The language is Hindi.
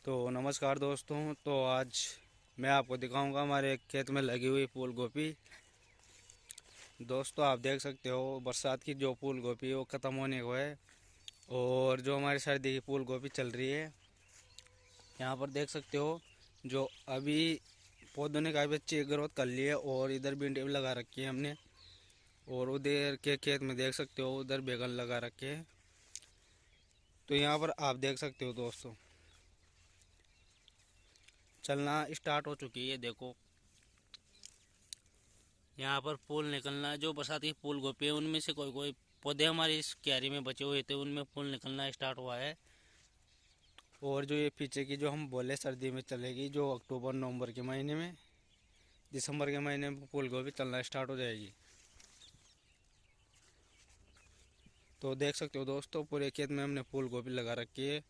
तो नमस्कार दोस्तों। तो आज मैं आपको दिखाऊंगा हमारे खेत में लगी हुई फूल गोभी। दोस्तों आप देख सकते हो बरसात की जो फूल गोभी है वो ख़त्म होने को है और जो हमारी सर्दी की फूल गोभी चल रही है। यहाँ पर देख सकते हो जो अभी पौधों ने काफ़ी अच्छी ग्रोथ कर ली है और इधर भिंडी भी लगा रखी है हमने। और उधर के खेत में देख सकते हो उधर बैगन लगा रखे हैं। तो यहाँ पर आप देख सकते हो दोस्तों चलना स्टार्ट हो चुकी है। देखो यहाँ पर फूल निकलना, जो बरसाती फूल गोभी है उनमें से कोई कोई पौधे हमारी इस क्यारी में बचे हुए थे उनमें फूल निकलना स्टार्ट हुआ है। और जो ये पीछे की जो हम बोले सर्दी में चलेगी, जो अक्टूबर नवंबर के महीने में, दिसंबर के महीने में फूल गोभी चलना स्टार्ट हो जाएगी। तो देख सकते हो दोस्तों पूरे खेत में हमने फूल गोभी लगा रखी है